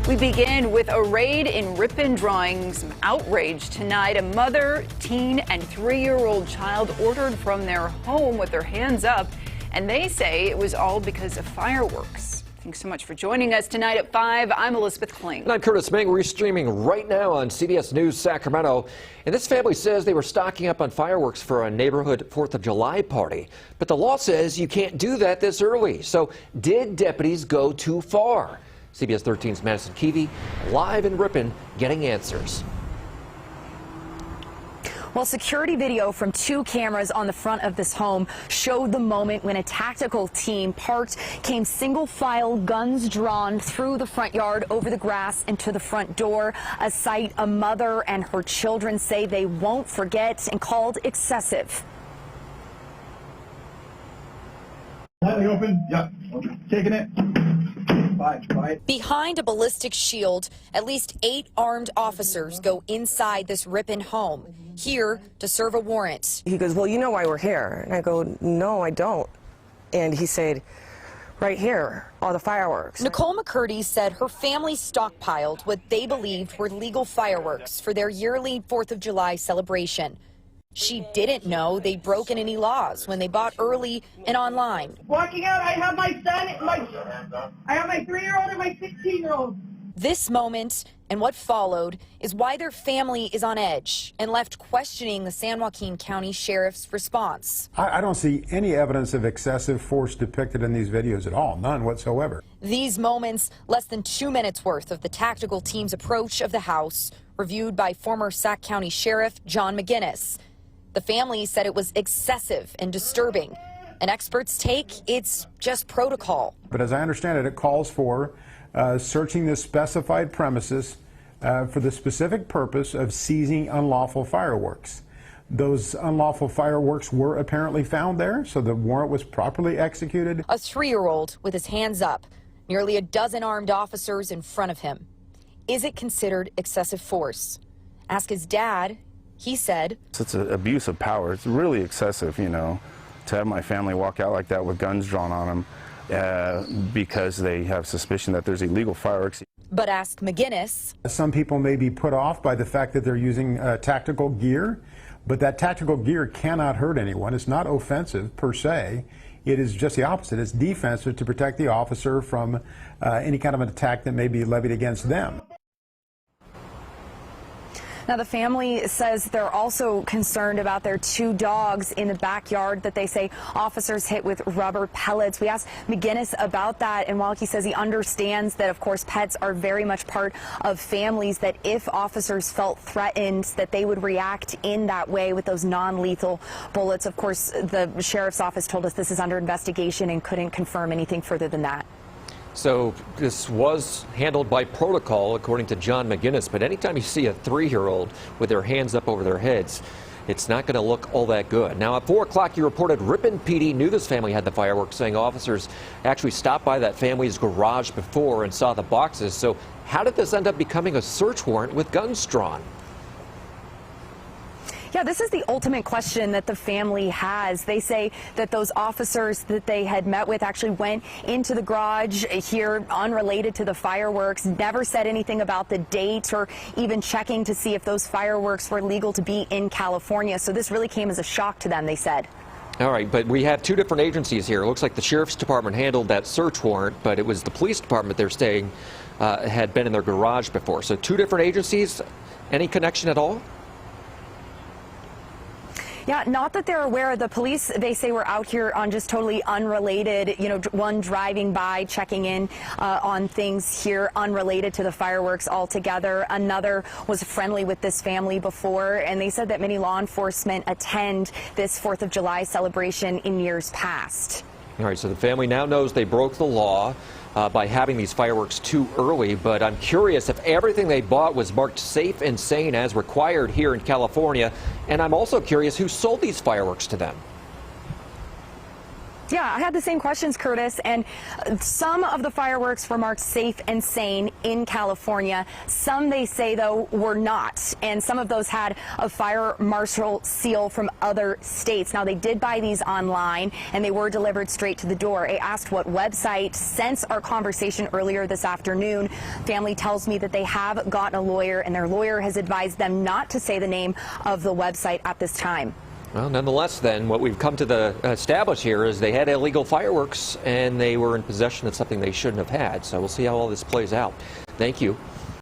We begin with a raid in Ripon drawing some outrage tonight. A mother, teen, and 3-year-old child ordered from their home with their hands up, and they say it was all because of fireworks. Thanks so much for joining us tonight at 5. I'm Elizabeth Kling. And I'm Curtis Ming. We're streaming right now on CBS News Sacramento. And this family says they were stocking up on fireworks for a neighborhood 4th of July party. But the law says you can't do that this early. So did deputies go too far? CBS 13's Madison Keevy live in Ripon getting answers. Well, security video from 2 cameras on the front of this home showed the moment when a tactical team parked, came single file, guns drawn through the front yard, over the grass and to the front door, a sight a mother and her children say they won't forget and called excessive. Slightly open, yep, taking it. Bye. Behind a ballistic shield, at least 8 armed officers go inside this Ripon home, here to serve a warrant. He goes, well, you know why we're here. And I go, no, I don't. And he said, right here, all the fireworks. Nicole McCurdy said her family stockpiled what they believed were legal fireworks for their yearly 4th of July celebration. She didn't know they'd broken any laws when they bought early and online. Walking out, I have my son, I have my 3-year-old and my 16-year-old. This moment and what followed is why their family is on edge and left questioning the San Joaquin County Sheriff's response. I don't see any evidence of excessive force depicted in these videos at all, none whatsoever. These moments, less than 2 minutes worth of the tactical team's approach of the house, reviewed by former Sac County Sheriff John McGinnis. The family said it was excessive and disturbing. And experts take it's just protocol. But as I understand it, it calls for searching the specified premises for the specific purpose of seizing unlawful fireworks. Those unlawful fireworks were apparently found there, so the warrant was properly executed. A 3-year-old with his hands up, nearly a dozen armed officers in front of him. Is it considered excessive force? Ask his dad. He said, it's an abuse of power. It's really excessive, you know, to have my family walk out like that with guns drawn on them because they have suspicion that there's illegal fireworks. But ask McGinnis. Some people may be put off by the fact that they're using tactical gear, but that tactical gear cannot hurt anyone. It's not offensive per se. It is just the opposite. It's defensive to protect the officer from any kind of an attack that may be levied against them. Now, the family says they're also concerned about their 2 dogs in the backyard that they say officers hit with rubber pellets. We asked McGinnis about that, and while he says he understands that, of course, pets are very much part of families, that if officers felt threatened, that they would react in that way with those non-lethal bullets. Of course, the sheriff's office told us this is under investigation and couldn't confirm anything further than that. So this was handled by protocol, according to John McGinnis. But anytime you see a 3-year-old with their hands up over their heads, it's not going to look all that good. Now, at 4 o'clock, you reported Ripon PD knew this family had the fireworks, saying officers actually stopped by that family's garage before and saw the boxes. So how did this end up becoming a search warrant with guns drawn? Yeah, this is the ultimate question that the family has. They say that those officers that they had met with actually went into the garage here unrelated to the fireworks, never said anything about the date or even checking to see if those fireworks were legal to be in California. So this really came as a shock to them, they said. All right, but we have 2 different agencies here. It looks like the sheriff's department handled that search warrant, but it was the police department they're saying had been in their garage before. So 2 different agencies. Any connection at all? Yeah, not that they're aware. The police, they say, were out here on just totally unrelated, you know, one driving by, checking in on things here unrelated to the fireworks altogether. Another was friendly with this family before, and they said that many law enforcement attend this 4th of July celebration in years past. All right, so the family now knows they broke the law by having these fireworks too early, but I'm curious if everything they bought was marked safe and sane as required here in California, and I'm also curious who sold these fireworks to them. Yeah, I had the same questions, Curtis, and some of the fireworks were marked safe and sane in California. Some, they say, though, were not, and some of those had a fire marshal seal from other states. Now, they did buy these online, and they were delivered straight to the door. I asked what website. Since our conversation earlier this afternoon, family tells me that they have gotten a lawyer, and their lawyer has advised them not to say the name of the website at this time. Well, nonetheless, then, what we've come to establish here is they had illegal fireworks and they were in possession of something they shouldn't have had. So we'll see how all this plays out. Thank you.